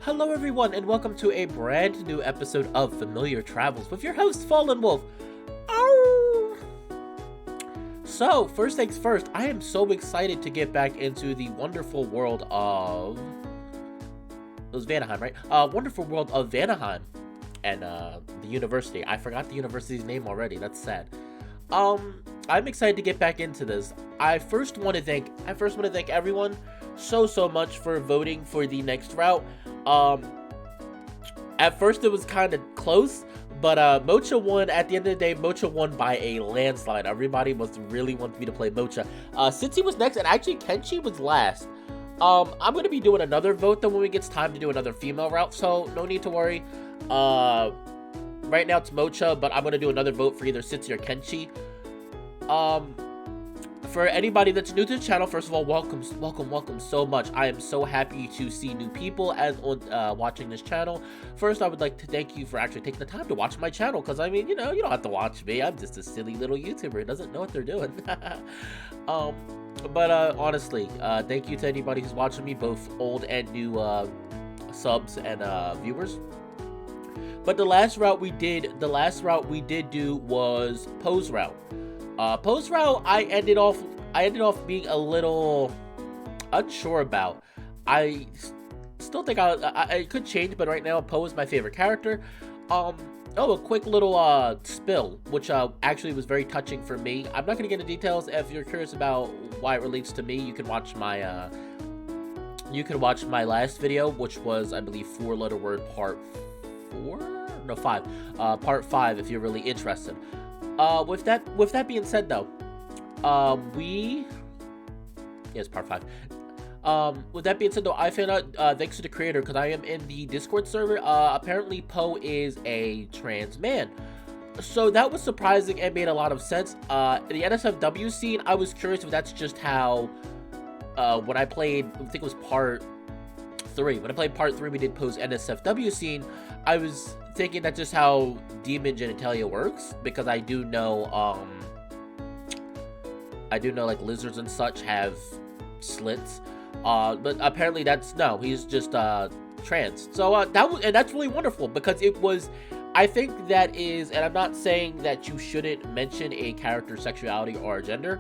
Hello everyone and welcome to a brand new episode of Familiar Travels with your host, Fallen Wolf. Ow! So, first things first, I am so excited to get back into the wonderful world of... It was Vanaheim, right? Wonderful world of Vanaheim and the university. I forgot the university's name already, that's sad. I'm excited to get back into this. I first want to thank everyone so much for voting for the next route. At first it was kind of close, but Mocha won. At the end of the day, Mocha won by a landslide. Everybody was really wanting me to play Mocha. Cincy was next, and actually Kenshi was last. I'm gonna be doing another vote though when it gets time to do another female route, so no need to worry. Right now it's Mocha, but I'm gonna do another vote for either Cincy or Kenshi. For anybody that's new to the channel, first of all, welcome so much. I am so happy to see new people watching this channel. First, I would like to thank you for actually taking the time to watch my channel, because I mean, you know, you don't have to watch me. I'm just a silly little YouTuber who doesn't know what they're doing. Honestly, thank you to anybody who's watching me, both old and new subs and viewers. But the last route we did do was Pose route. Pose route, I ended off being a little unsure about. I still think I could change, but right now Poe is my favorite character. A quick little spill, which actually was very touching for me. I'm not gonna get into details. If you're curious about why it relates to me, you can watch my last video, which was, I believe, 4-letter word part 5. Part 5, if you're really interested. With that being said, though, yes, part 5. With that being said, though, I found out, thanks to the creator, because I am in the Discord server, apparently Poe is a trans man. So that was surprising and made a lot of sense. In the NSFW scene, I was curious if that's just how, when I played, I think it was part 3. When I played part 3, we did Poe's NSFW scene. I was thinking that's just how demon genitalia works, because I do know like lizards and such have slits, but apparently he's just trans. So that's really wonderful, because it was, I think that is, and I'm not saying that you shouldn't mention a character's sexuality or gender,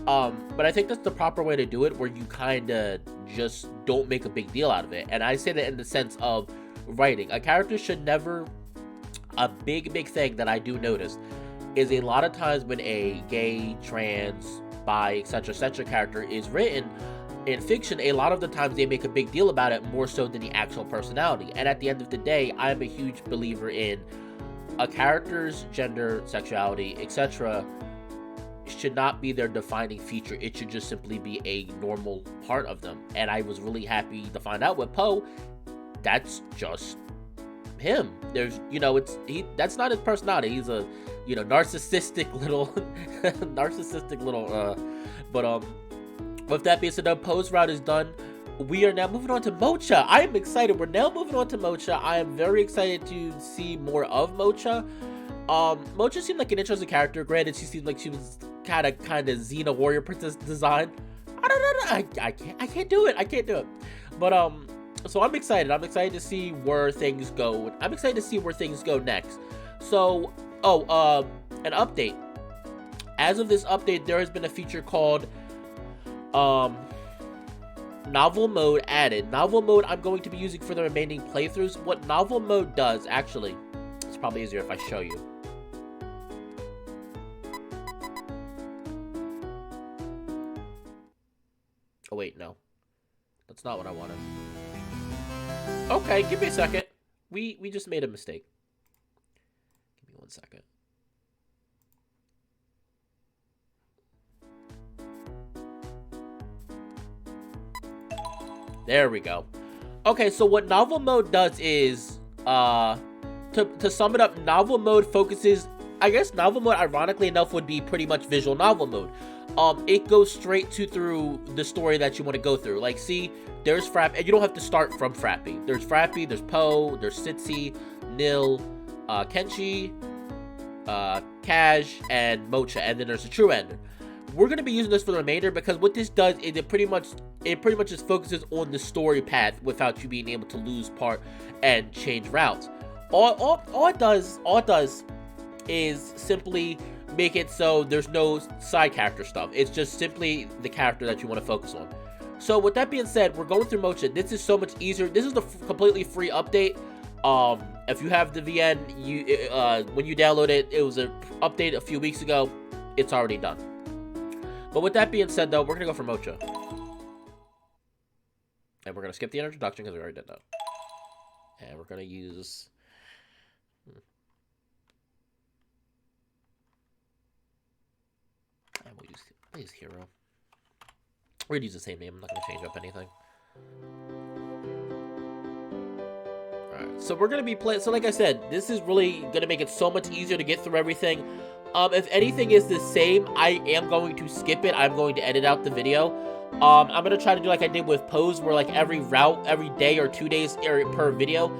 but I think that's the proper way to do it, where you kind of just don't make a big deal out of it. And I say that in the sense of writing. A character should never... A big thing that I do notice is a lot of times when a gay, trans, bi, etc. character is written in fiction, a lot of the times they make a big deal about it, more so than the actual personality. And at the end of the day, I'm a huge believer in a character's gender, sexuality, etc. should not be their defining feature. It should just simply be a normal part of them. And I was really happy to find out with Poe, that's just him. There's, you know, that's not his personality. He's a, you know, narcissistic little but with that being said, the Poe's route is done. We are now moving on to Mocha. I am excited. We're now moving on to Mocha. I am very excited to see more of Mocha. Mocha seemed like an interesting character. Granted, she seemed like she was kind of Xena warrior princess design. I don't know. I can't do it. But so I'm excited. I'm excited to see where things go. I'm excited to see where things go next. So, an update. As of this update, there has been a feature called Novel Mode added. Novel Mode I'm going to be using for the remaining playthroughs. What Novel Mode does, actually, it's probably easier if I show you. Oh wait, no. That's not what I wanted. Okay, give me a second. We just made a mistake. Give me 1 second. There we go. Okay, so what Novel Mode does is, to sum it up, Novel Mode focuses, I guess Novel Mode, ironically enough, would be pretty much visual novel mode. It goes straight through the story that you want to go through. Like, see, there's Frappy, and you don't have to start from Frappy. There's Frappy, there's Poe, there's Cincy, Nil, Kenshi, Cash, and Mocha, and then there's a True Ender. We're going to be using this for the remainder, because what this does is it pretty much it pretty much just focuses on the story path without you being able to lose part and change routes. All it does is simply make it so there's no side character stuff. It's just simply the character that you want to focus on. So with that being said, we're going through Mocha. This is so much easier. This is the completely free update. If you have the VN, when you download it, it was an update a few weeks ago. It's already done. But with that being said, though, we're gonna go for Mocha, and we're gonna skip the introduction because we already did that. And we're gonna use. And we'll use Hero. We're gonna use the same name. I'm not gonna change up anything. Alright, so we're gonna be playing. So like I said, this is really gonna make it so much easier to get through everything. If anything is the same, I am going to skip it. I'm going to edit out the video. I'm gonna try to do like I did with Pose, where like every route, every day or 2 days per video.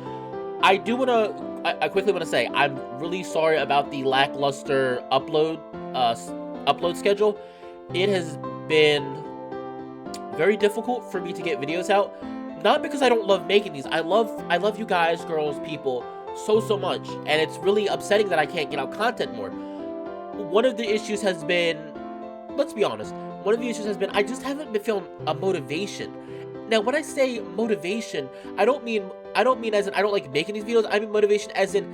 I quickly want to say I'm really sorry about the lackluster upload schedule. It has been very difficult for me to get videos out. Not because I don't love making these. I love you guys, girls, people so much, and it's really upsetting that I can't get out content more. One of the issues has been, let's be honest, one of the issues has been I just haven't been feeling a motivation. Now, when I say motivation, I don't mean as in I don't like making these videos. I mean motivation as in,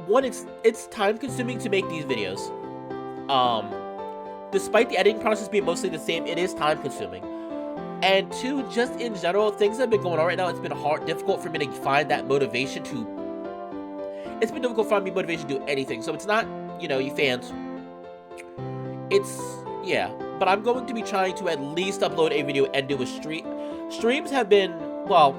one, it's time consuming to make these videos. Despite the editing process being mostly the same, it is time consuming. And two, just in general, things have been going on right now. It's been difficult for me to find that motivation to. It's been difficult for me motivation to do anything. So it's not, you know, you fans. Yeah. But I'm going to be trying to at least upload a video and do a stream. Streams have been, well,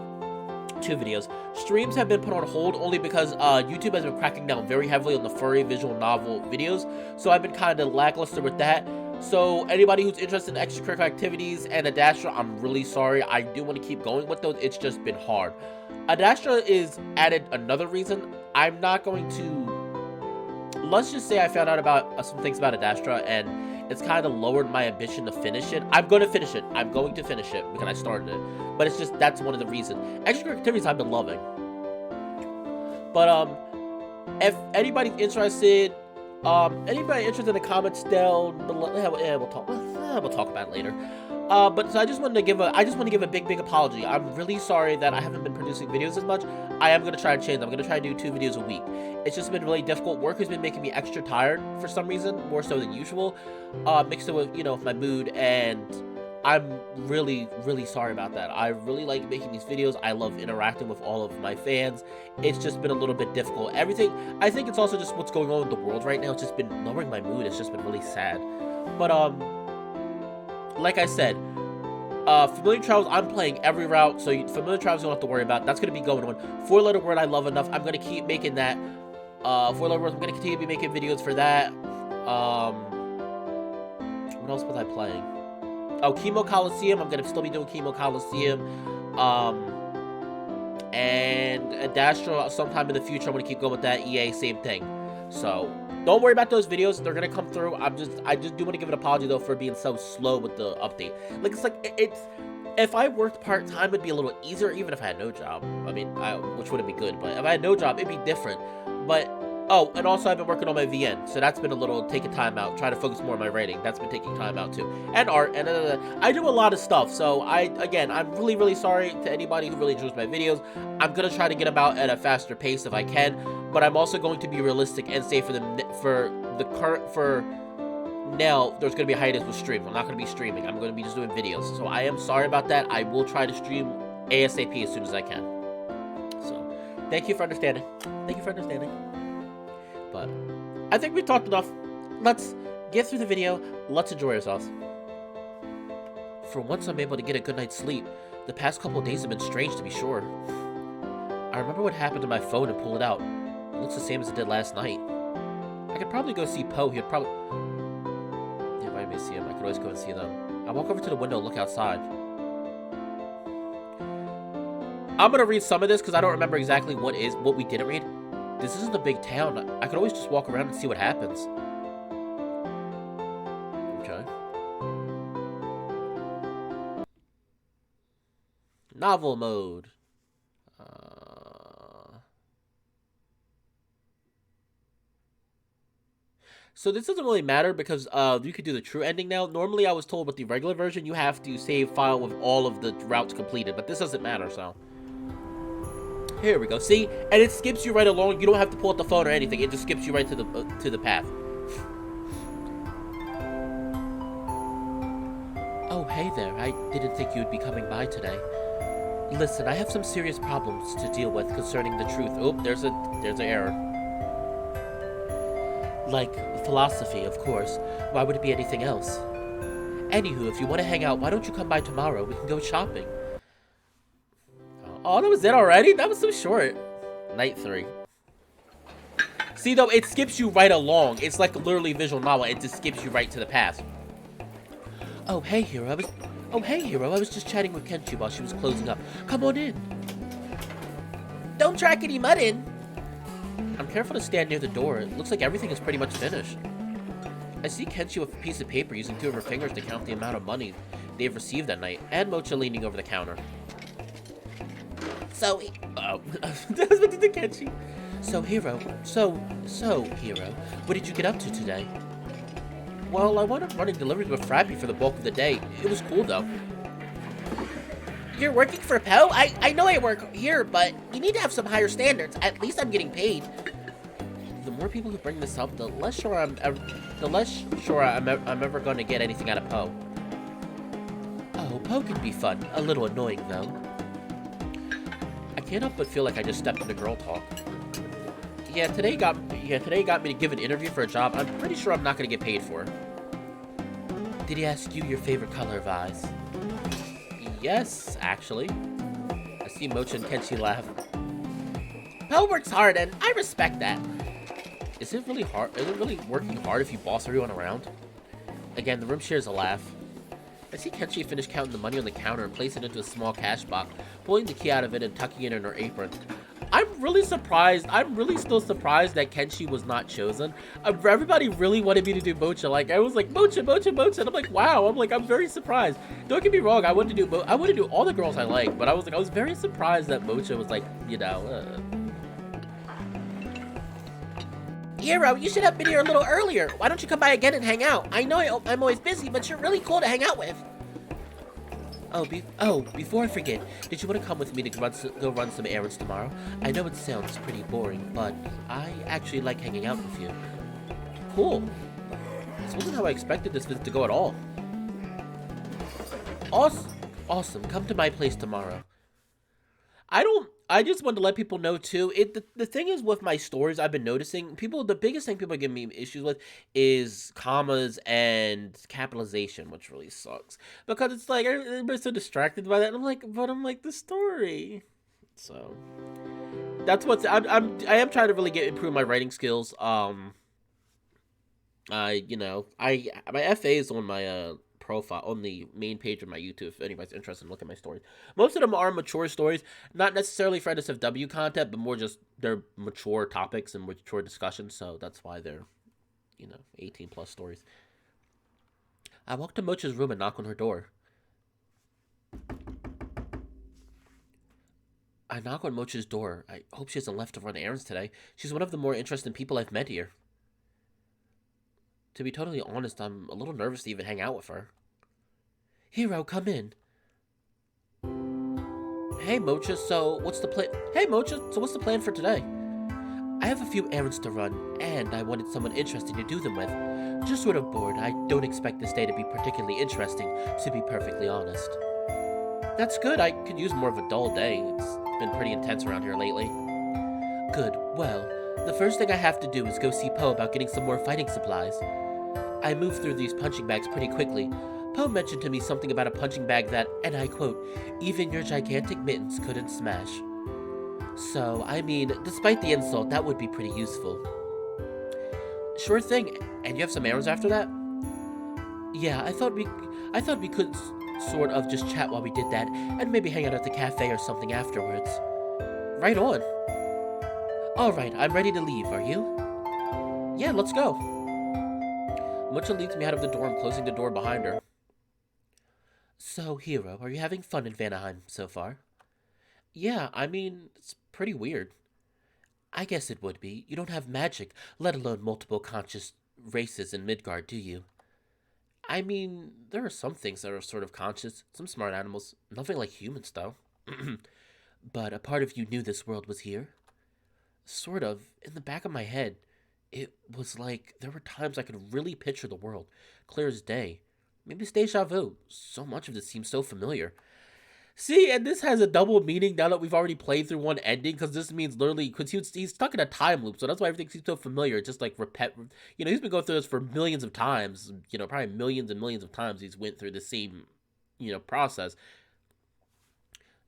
2 videos. Streams have been put on hold only because YouTube has been cracking down very heavily on the furry visual novel videos. So I've been kind of lackluster with that. So anybody who's interested in extracurricular activities and Adastra, I'm really sorry. I do want to keep going with those. It's just been hard. Adastra is added another reason. I'm not going to... Let's just say I found out about some things about Adastra, and it's kind of lowered my ambition to finish it. I'm going to finish it. I'm going to finish it because I started it. But it's just, that's one of the reasons. Extracurricular activities I've been loving. But, if anybody's interested... anybody interested in the comments down below? We'll talk about it later. But so I just want to give a big apology. I'm really sorry that I haven't been producing videos as much. I am gonna try and change. I'm gonna try to do 2 videos a week. It's just been really difficult. Work has been making me extra tired for some reason, more so than usual. Mixed with, you know, with my mood, and I'm really sorry about that. I really like making these videos. I love interacting with all of my fans. It's just been a little bit difficult. Everything, I think it's also just what's going on in the world right now. It's just been lowering my mood. It's just been really sad. But, like I said, Familiar Travels, I'm playing every route, so Familiar Travels you don't have to worry about. That's going to be going on. 4-letter word I love enough. I'm going to keep making that. 4-letter words, I'm going to continue to be making videos for that. What else was I playing? Oh, Chemo Coliseum. I'm going to still be doing Chemo Coliseum. And Adastra sometime in the future. I'm going to keep going with that. EA, same thing. So, don't worry about those videos. They're going to come through. I just do want to give an apology, though, for being so slow with the update. Like, it's if I worked part-time, it'd be a little easier, even if I had no job. I mean, which wouldn't be good, but if I had no job, it'd be different. But, oh, and also I've been working on my VN, so that's been a little taking time out, trying to focus more on my writing. That's been taking time out, too. And art, and I do a lot of stuff, so again, I'm really sorry to anybody who really enjoys my videos. I'm going to try to get them out at a faster pace if I can, but I'm also going to be realistic and say for now, there's going to be a hiatus with streams. I'm not going to be streaming. I'm going to be just doing videos. So I am sorry about that. I will try to stream ASAP as soon as I can. So, thank you for understanding. Thank you for understanding. But, I think we've talked enough. Let's get through the video. Let's enjoy ourselves. For once, I'm able to get a good night's sleep. The past couple of days have been strange, to be sure. I remember what happened to my phone and pull it out. It looks the same as it did last night. I could probably go see Poe. He'd probably... Yeah, if I may see him, I could always go and see them. I walk over to the window and look outside. I'm gonna read some of this because I don't remember exactly what we didn't read. This isn't a big town. I could always just walk around and see what happens. Okay. Novel mode. So this doesn't really matter because you could do the true ending now. Normally I was told with the regular version you have to save file with all of the routes completed, but this doesn't matter, so. Here we go. See? And it skips you right along. You don't have to pull out the phone or anything. It just skips you right to the path. Oh, hey there. I didn't think you'd be coming by today. Listen, I have some serious problems to deal with concerning the truth. Oh, there's an error. Like philosophy, of course. Why would it be anything else? Anywho, if you want to hang out, why don't you come by tomorrow? We can go shopping. Oh, that was it already? That was so short. Night 3. See, though, it skips you right along. It's like literally visual novel. It just skips you right to the past. Oh, hey, hero. I was just chatting with Kenchi while she was closing up. Come on in. Don't track any mud in. I'm careful to stand near the door. It looks like everything is pretty much finished. I see Kenchi with a piece of paper using 2 of her fingers to count the amount of money they've received that night, and Mocha leaning over the counter. So, that was what did the Kenchi. So, Hero, what did you get up to today? Well, I wound up running deliveries with Frappy for the bulk of the day. It was cool, though. You're working for Poe? I know I work here, but you need to have some higher standards. At least I'm getting paid. The more people who bring this up, the less sure I'm ever going to get anything out of Poe. Oh, Poe can be fun. A little annoying, though. I can't help but feel like I just stepped into girl talk. Yeah, today got me to give an interview for a job I'm pretty sure I'm not going to get paid for. Did he ask you your favorite color of eyes? Yes, actually. I see Mocha and Kenchi laugh. Poe works hard, and I respect that. Is it really hard? Is it really working hard if you boss everyone around? Again, the room shares a laugh. I see Kenchi finish counting the money on the counter and place it into a small cash box, pulling the key out of it and tucking it in her apron. I'm really surprised. I'm really still surprised that Kenchi was not chosen. Everybody really wanted me to do Mocha. Like, I was like, Mocha. And I'm like, wow. I'm very surprised. Don't get me wrong. I want to do all the girls I like, but I was very surprised that Mocha was like, Hero, you should have been here a little earlier. Why don't you come by again and hang out? I know I'm always busy, but you're really cool to hang out with. Before I forget, did you want to come with me to go run some errands tomorrow? I know it sounds pretty boring, but I actually like hanging out with you. Cool. This wasn't how I expected this visit to go at all. Awesome. Come to my place tomorrow. I just wanted to let people know too. The thing is with my stories, I've been noticing the biggest thing people give me issues with is commas and capitalization, which really sucks because it's like everybody's so distracted by that. And I'm like the story. So that's I am trying to really improve my writing skills. My FA is on my profile on the main page of my YouTube if anybody's interested in looking at my stories. Most of them are mature stories, not necessarily for NSFW content, but more just they're mature topics and mature discussions, so that's why they're 18 plus stories. I walk to Mocha's room and knock on her door. I knock on Mocha's door. I hope she hasn't left to run errands today. She's one of the more interesting people I've met here. To be totally honest, I'm a little nervous to even hang out with her. Hero, come in. Hey, Mocha, so what's the plan for today? I have a few errands to run, and I wanted someone interesting to do them with. Just sort of bored. I don't expect this day to be particularly interesting, to be perfectly honest. That's good. I could use more of a dull day. It's been pretty intense around here lately. Good. Well, the first thing I have to do is go see Poe about getting some more fighting supplies. I moved through these punching bags pretty quickly. Poe mentioned to me something about a punching bag that, and I quote, even your gigantic mittens couldn't smash. So, I mean, despite the insult, that would be pretty useful. Sure thing. And you have some errands after that? Yeah, I thought we could sort of just chat while we did that, and maybe hang out at the cafe or something afterwards. Right on. Alright, I'm ready to leave, are you? Yeah, let's go. Mocha leads me out of the dorm, closing the door behind her. So, Hero, are you having fun in Vanaheim so far? Yeah, I mean, it's pretty weird. I guess it would be. You don't have magic, let alone multiple conscious races in Midgard, do you? I mean, there are some things that are sort of conscious, some smart animals, nothing like humans, though. But a part of you knew this world was here? Sort of, in the back of my head. It was like there were times I could really picture the world, clear as day. Maybe it's deja vu. So much of this seems so familiar. See, and this has a double meaning now that we've already played through one ending, because this means literally, because he's stuck in a time loop, so that's why everything seems so familiar. Just like he's been going through this for millions of times, probably millions and millions of times he's went through the same, process.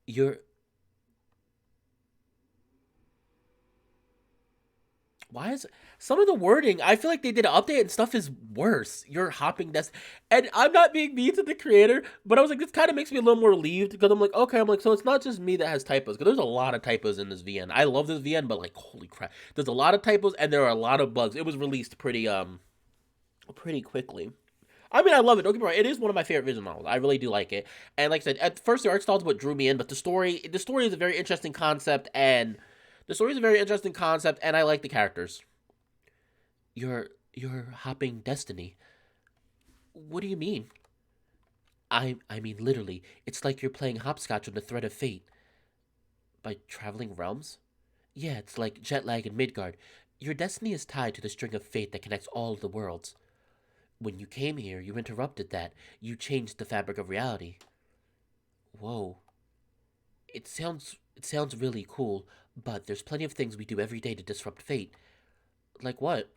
You're, why is some of the wording? I feel like they did an update and stuff is worse. You're hopping this, and I'm not being mean to the creator, but I was like, this kind of makes me a little more relieved because I'm like, okay, I'm like, so it's not just me that has typos because there's a lot of typos in this VN. I love this VN, but like, holy crap, there's a lot of typos and there are a lot of bugs. It was released pretty quickly. I mean, I love it. Don't get me wrong. It is one of my favorite visual novels. I really do like it. And like I said, at first the art style is what drew me in, but the story is a very interesting concept, and I like the characters. You're hopping destiny. What do you mean? I mean literally. It's like you're playing hopscotch on the thread of fate. By traveling realms? Yeah, it's like jet lag in Midgard. Your destiny is tied to the string of fate that connects all of the worlds. When you came here, you interrupted that. You changed the fabric of reality. Whoa. It sounds really cool, but there's plenty of things we do every day to disrupt fate. Like what?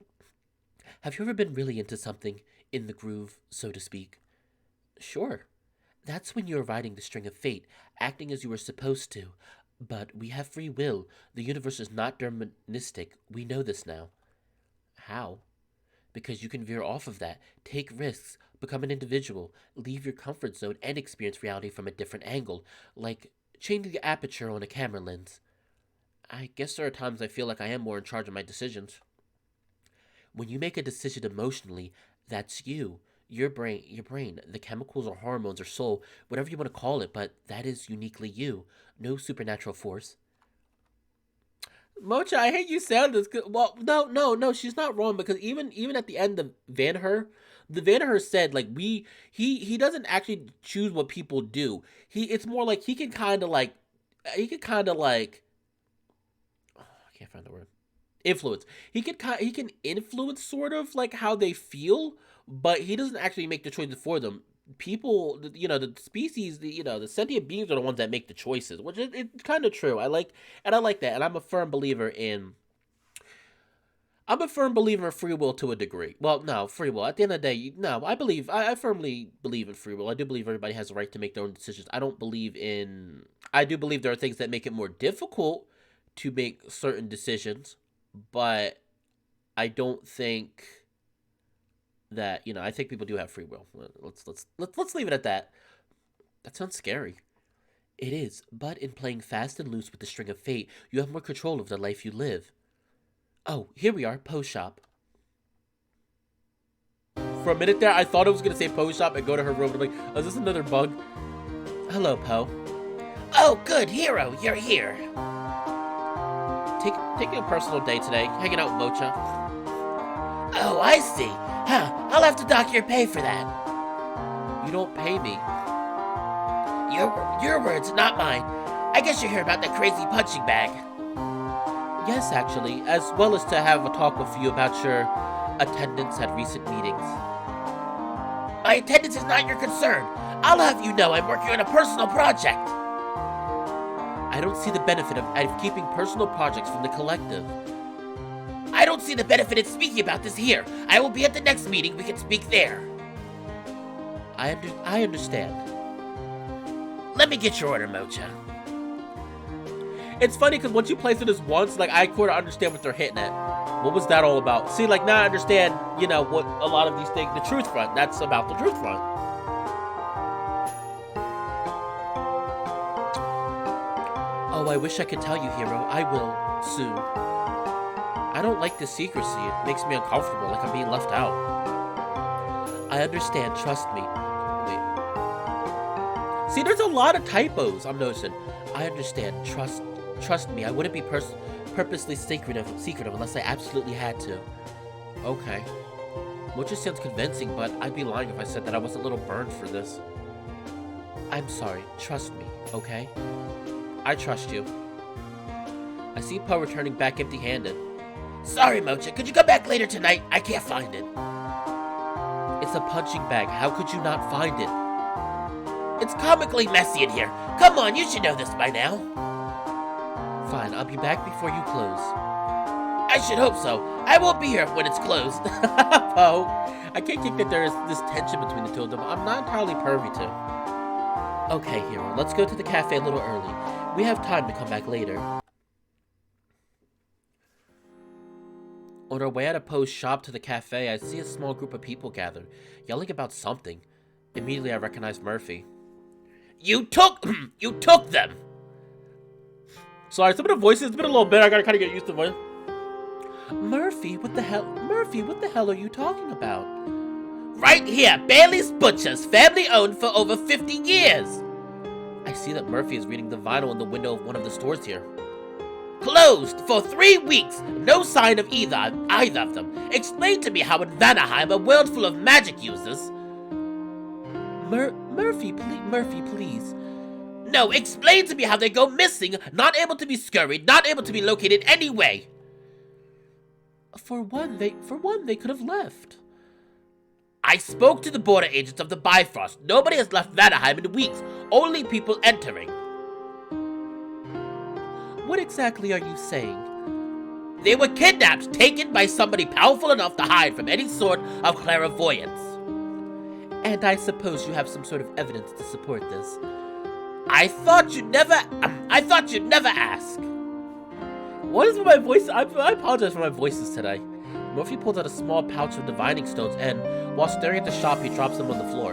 Have you ever been really into something, in the groove, so to speak? Sure. That's when you're riding the string of fate, acting as you were supposed to. But we have free will. The universe is not deterministic. We know this now. How? Because you can veer off of that, take risks, become an individual, leave your comfort zone, and experience reality from a different angle, like changing the aperture on a camera lens. I guess there are times I feel like I am more in charge of my decisions. When you make a decision emotionally, that's you. Your brain, the chemicals or hormones or soul, whatever you want to call it, but that is uniquely you. No supernatural force. Mocha, I hate you sound this good. Well, no, no, no, she's not wrong because even at the end of Vanher, the Vanher said like he doesn't actually choose what people do. It's more like he can kind of like I can't find the word influence. He can influence sort of like how they feel, but he doesn't actually make the choices for them. People, the species, the sentient beings are the ones that make the choices, which is it's kind of true. I like that, and I'm a firm believer in free will to a degree. Well, no, free will. At the end of the day, no, I firmly believe in free will. I do believe everybody has the right to make their own decisions. I do believe there are things that make it more difficult to make certain decisions, but I don't think that I think people do have free will. Let's leave it at that. That sounds scary. It is, but in playing fast and loose with the string of fate, you have more control of the life you live. Oh, here we are, Post Shop. For a minute there, I thought it was gonna say Post Shop and go to her room. I'm like, oh, is this another bug? Hello, Poe. Oh, good, hero, you're here. Taking a personal day today, hanging out with Mocha. Oh, I see. Huh, I'll have to dock your pay for that. You don't pay me. Your words, not mine. I guess you're here about that crazy punching bag. Yes, actually, as well as to have a talk with you about your attendance at recent meetings. My attendance is not your concern. I'll have you know I'm working on a personal project. I don't see the benefit of keeping personal projects from the collective. I don't see the benefit in speaking about this here. I will be at the next meeting. We can speak there. I understand. Let me get your order, Mocha. It's funny because once you play through this once, like I sort of understand what they're hitting at. What was that all about? See, like now I understand, what a lot of these things, the truth front. That's about the truth front. Oh, I wish I could tell you, hero. I will soon. I don't like the secrecy. It makes me uncomfortable, like I'm being left out. I understand. Trust me. Wait. See, there's a lot of typos I'm noticing. I understand. Trust me. I wouldn't be purposely secretive unless I absolutely had to. Okay. Mocha sounds convincing, but I'd be lying if I said that I wasn't a little burned for this. I'm sorry. Trust me, okay? I trust you. I see Po returning back empty-handed. Sorry, Mocha. Could you come back later tonight? I can't find it. It's a punching bag. How could you not find it? It's comically messy in here. Come on, you should know this by now. Fine, I'll be back before you close. I should hope so. I won't be here when it's closed. Po, I can't think that there is this tension between the two of them. I'm not entirely privy to. Okay, Hero, let's go to the cafe a little early. We have time to come back later. On our way out of Po's shop to the cafe, I see a small group of people gathered, yelling about something. Immediately, I recognize Murphy. You took them! Sorry, some of the voices, it's been a little bit, I gotta kind of get used to it. Murphy, what the hell are you talking about? Right here, Bailey's Butchers, family owned for over 50 years. I see that Murphy is reading the vinyl in the window of one of the stores here. Closed for 3 weeks. No sign of either of them. Explain to me how in Vanaheim, a world full of magic users... Murphy, please. No, explain to me how they go missing, not able to be scurried, not able to be located anyway. For one, they could have left. I spoke to the border agents of the Bifrost. Nobody has left Vanaheim in weeks. Only people entering. What exactly are you saying? They were kidnapped, taken by somebody powerful enough to hide from any sort of clairvoyance. And I suppose you have some sort of evidence to support this. I thought you'd never ask. What is with my voice? I apologize for my voices today. Murphy pulls out a small pouch of divining stones and, while staring at the shop, he drops them on the floor.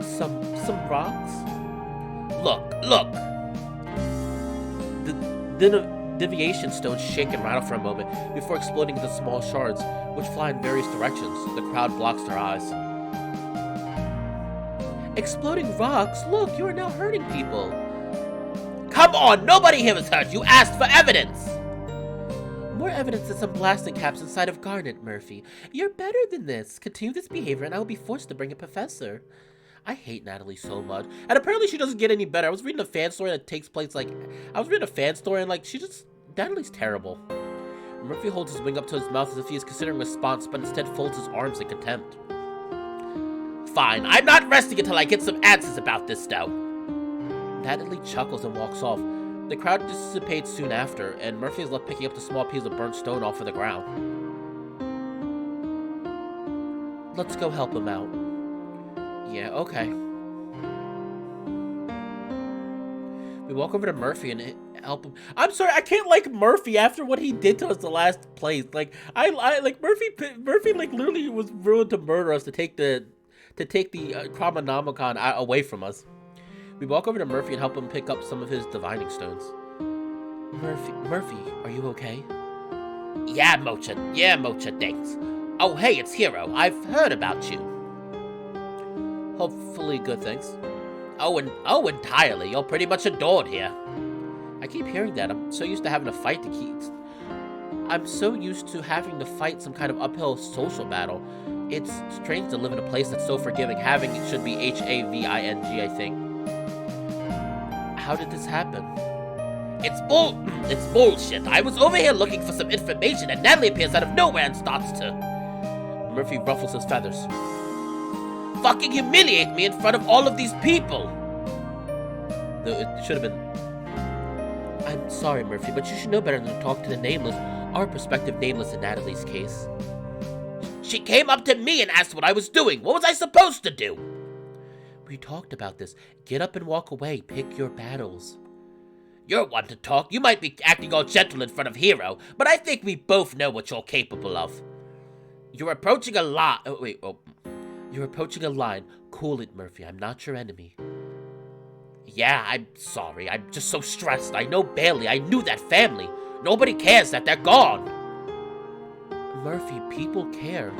Some rocks? Look. The divination stones shake and rattle for a moment before exploding into small shards, which fly in various directions. The crowd blocks their eyes. Exploding rocks? Look, you are now hurting people. Come on, nobody here was hurt. You asked for evidence. More evidence than some blasting caps inside of Garnet, Murphy. You're better than this. Continue this behavior and I will be forced to bring a professor. I hate Natalie so much. And apparently she doesn't get any better. I was reading a fan story that takes place Natalie's terrible. Murphy holds his wing up to his mouth as if he is considering a response, but instead folds his arms in contempt. Fine, I'm not resting until I get some answers about this though. Natalie chuckles and walks off. The crowd dissipates soon after, and Murphy is left picking up the small piece of burnt stone off of the ground. Let's go help him out. Yeah, okay. We walk over to Murphy and help him. I'm sorry, I can't like Murphy after what he did to us the last place. Like, I like Murphy like literally was ruined to murder us to take the Chromonomicon away from us. We walk over to Murphy and help him pick up some of his divining stones. Murphy, are you okay? Yeah, Mocha, thanks. Oh, hey, it's Hero. I've heard about you. Hopefully good things. Oh, entirely. You're pretty much adored here. I keep hearing that. I'm so used to having to fight to keep... I'm so used to having to fight some kind of uphill social battle. It's strange to live in a place that's so forgiving. Having it should be Having, I think. How did this happen? It's bullshit. I was over here looking for some information and Natalie appears out of nowhere and starts to... Murphy ruffles his feathers. Fucking humiliate me in front of all of these people. It should have been... I'm sorry, Murphy, but you should know better than to talk to the Nameless, our prospective Nameless in Natalie's case. She came up to me and asked what I was doing. What was I supposed to do? We talked about this. Get up and walk away. Pick your battles. You're one to talk. You might be acting all gentle in front of Hero, but I think we both know what you're capable of. You're approaching a line. You're approaching a line. Cool it, Murphy. I'm not your enemy. Yeah, I'm sorry. I'm just so stressed. I know Bailey. I knew that family. Nobody cares that they're gone. Murphy, people care.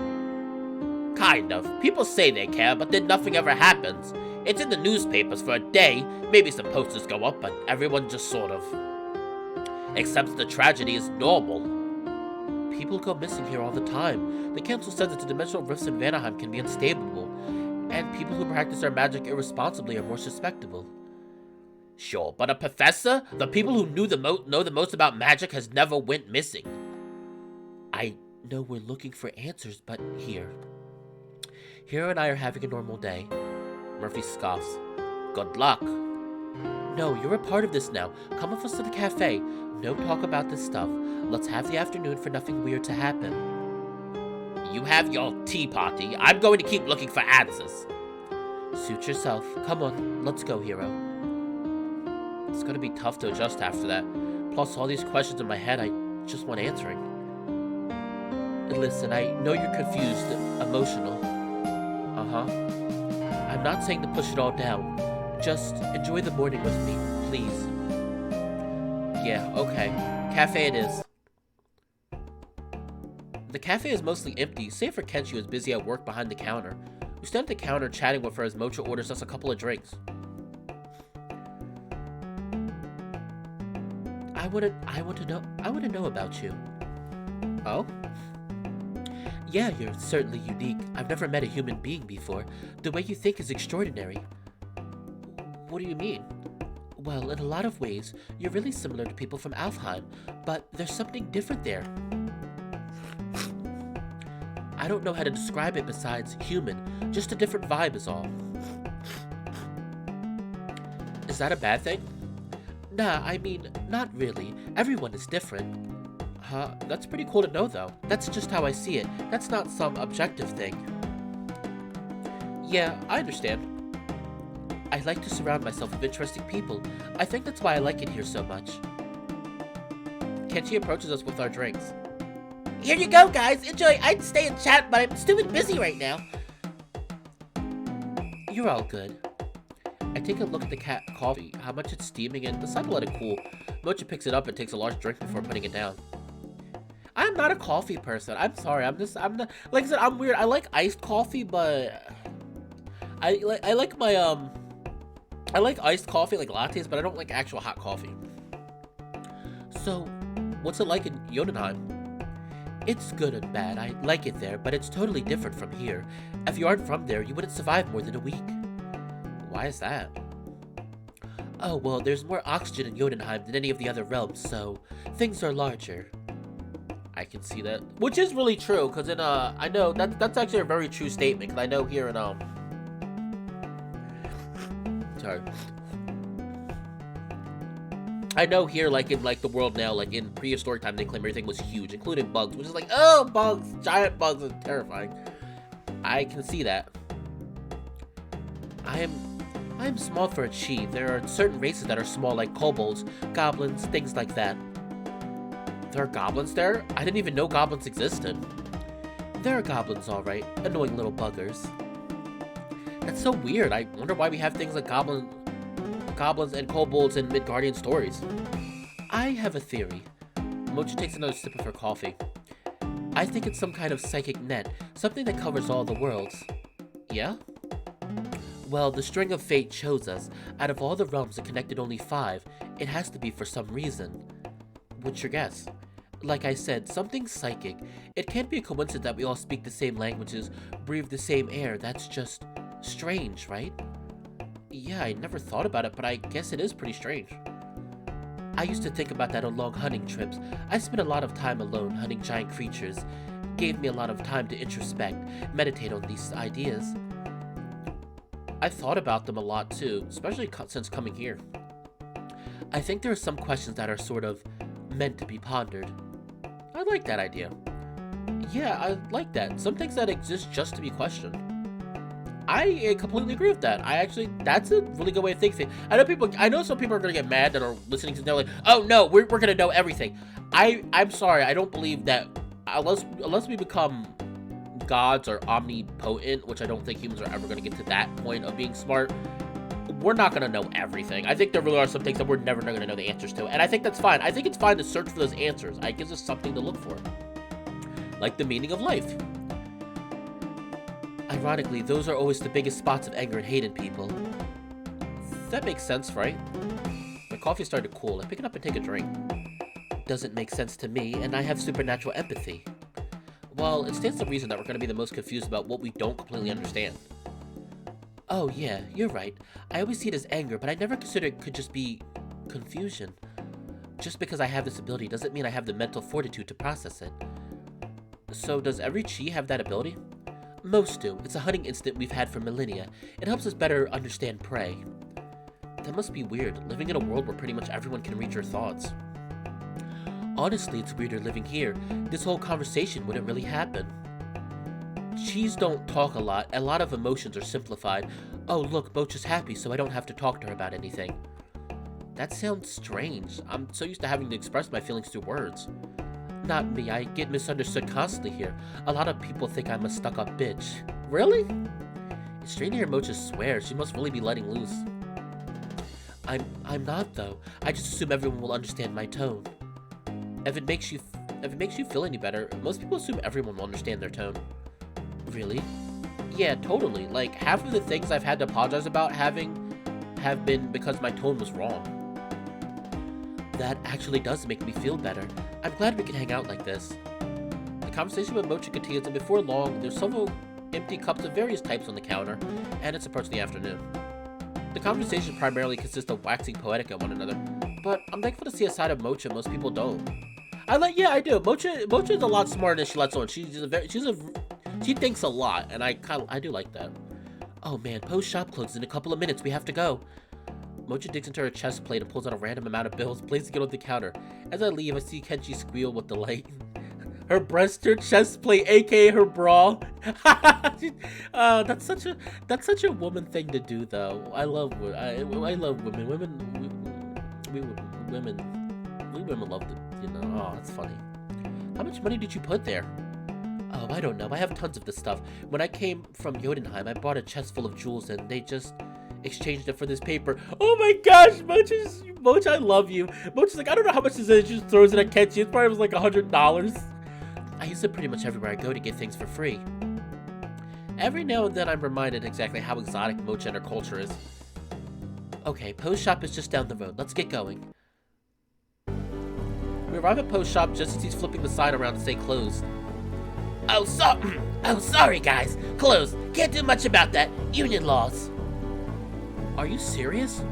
Kind of. People say they care, but then nothing ever happens. It's in the newspapers for a day, maybe some posters go up, but everyone just sort of accepts the tragedy is normal. People go missing here all the time. The council says that the dimensional rifts in Vanaheim can be unstable, and people who practice their magic irresponsibly are more susceptible. Sure, but a professor, the people who know the most about magic, has never went missing. I know we're looking for answers, but here. Hero and I are having a normal day. Murphy scoffs. Good luck. No, you're a part of this now. Come with us to the cafe. No talk about this stuff. Let's have the afternoon for nothing weird to happen. You have your tea party. I'm going to keep looking for answers. Suit yourself. Come on, let's go, Hero. It's gonna be tough to adjust after that. Plus, all these questions in my head, I just want answering. And listen, I know you're confused, emotional. I'm not saying to push it all down. Just enjoy the morning with me, please. Yeah, okay. Cafe it is. The cafe is mostly empty, save for Kenshi, who is busy at work behind the counter. We stand at the counter chatting with her as Mocha orders us a couple of drinks. I want to know about you. Oh? Yeah, you're certainly unique. I've never met a human being before. The way you think is extraordinary. What do you mean? Well, in a lot of ways, you're really similar to people from Alfheim, but there's something different there. I don't know how to describe it besides human. Just a different vibe is all. Is that a bad thing? Nah, I mean, not really. Everyone is different. That's pretty cool to know, though. That's just how I see it. That's not some objective thing. Yeah, I understand. I like to surround myself with interesting people. I think that's why I like it here so much. Kenshi approaches us with our drinks. Here you go, guys. Enjoy. I'd stay and chat, but I'm stupid busy right now. You're all good. I take a look at the coffee, how much it's steaming, and decide to let it cool. Mocha picks it up and takes a large drink before putting it down. I'm not a coffee person. I'm sorry. I'm not, like I said, I'm weird. I like iced coffee, but I like iced coffee, like lattes, but I don't like actual hot coffee. So, what's it like in Jotunheim? It's good and bad. I like it there, but it's totally different from here. If you aren't from there, you wouldn't survive more than a week. Why is that? Oh, well, there's more oxygen in Jotunheim than any of the other realms, so things are larger. I can see that. Which is really true, because in, I know, that's actually a very true statement, because I know here in, sorry. I know here, like, in, like, the world now, like, in prehistoric time, they claim everything was huge, including bugs, which is like, oh, bugs, giant bugs are terrifying. I can see that. I am small for a chi. There are certain races that are small, like kobolds, goblins, things like that. There are goblins there? I didn't even know goblins existed. There are goblins, alright. Annoying little buggers. That's so weird. I wonder why we have things like goblins and kobolds in Midgardian stories. I have a theory. Mocha takes another sip of her coffee. I think it's some kind of psychic net, something that covers all the worlds. Yeah? Well, the string of fate shows us, out of all the realms that connected only 5, it has to be for some reason. What's your guess? Like I said, something psychic. It can't be a coincidence that we all speak the same languages, breathe the same air. That's just strange, right? Yeah, I never thought about it, but I guess it is pretty strange. I used to think about that on long hunting trips. I spent a lot of time alone hunting giant creatures. Gave me a lot of time to introspect, meditate on these ideas. I thought about them a lot too, especially since coming here. I think there are some questions that are sort of meant to be pondered. I like that idea. Yeah, I like that. Some things that exist just to be questioned. I completely agree with that. That's a really good way of thinking. I know some people are gonna get mad that are listening to they're like, oh no, we're gonna know everything. I'm sorry, I don't believe that unless we become gods or omnipotent, which I don't think humans are ever gonna get to that point of being smart. We're not gonna know everything. I think there really are some things that we're never gonna know the answers to, and I think that's fine. I think it's fine to search for those answers. It gives us something to look for, like the meaning of life. Ironically, those are always the biggest spots of anger and hate in people. That makes sense, right? My coffee started to cool. I pick it up and take a drink. Doesn't make sense to me, and I have supernatural empathy. Well, it stands to reason that we're going to be the most confused about what we don't completely understand. Oh yeah, you're right. I always see it as anger, but I never considered it could just be confusion. Just because I have this ability doesn't mean I have the mental fortitude to process it. So does every Chi have that ability? Most do. It's a hunting instinct we've had for millennia. It helps us better understand prey. That must be weird, living in a world where pretty much everyone can read your thoughts. Honestly, it's weirder living here. This whole conversation wouldn't really happen. Chis don't talk a lot of emotions are simplified. Oh look, Mocha's happy, so I don't have to talk to her about anything. That sounds strange. I'm so used to having to express my feelings through words. Not me, I get misunderstood constantly here. A lot of people think I'm a stuck-up bitch. Really? It's strange to hear Mocha swear. She must really be letting loose. I'm not though. I just assume everyone will understand my tone. If it makes you feel any better, most people assume everyone will understand their tone. Really? Yeah, totally. Like, half of the things I've had to apologize about have been because my tone was wrong. That actually does make me feel better. I'm glad we can hang out like this. The conversation with Mocha continues, and before long, there's several empty cups of various types on the counter, and it's approaching the afternoon. The conversation primarily consists of waxing poetic at one another, but I'm thankful to see a side of Mocha most people don't. Yeah, I do. Mocha's a lot smarter than she lets on. She thinks a lot, and I do like that. Oh man, Poe's shop closes in a couple of minutes. We have to go. Mocha digs into her chest plate and pulls out a random amount of bills, placing it on the counter. As I leave, I see Kenshi squeal with delight. Her breast, her chest plate, aka her bra. That's such a woman thing to do, though. I love women. We women love to, Oh, that's funny. How much money did you put there? Oh, I don't know. I have tons of this stuff. When I came from Jotunheim, I bought a chest full of jewels, and they just exchanged it for this paper. Oh my gosh, Mocha, I love you. Mocha's like, I don't know how much this is. She just throws it at Kenshi. It probably was like $100. I use it pretty much everywhere I go to get things for free. Every now and then I'm reminded exactly how exotic Mocha and her culture is. Okay, Poe's shop is just down the road. Let's get going. We arrive at Poe's shop just as he's flipping the sign around to say closed. Oh, sorry guys. Closed. Can't do much about that. Union laws. Are you serious?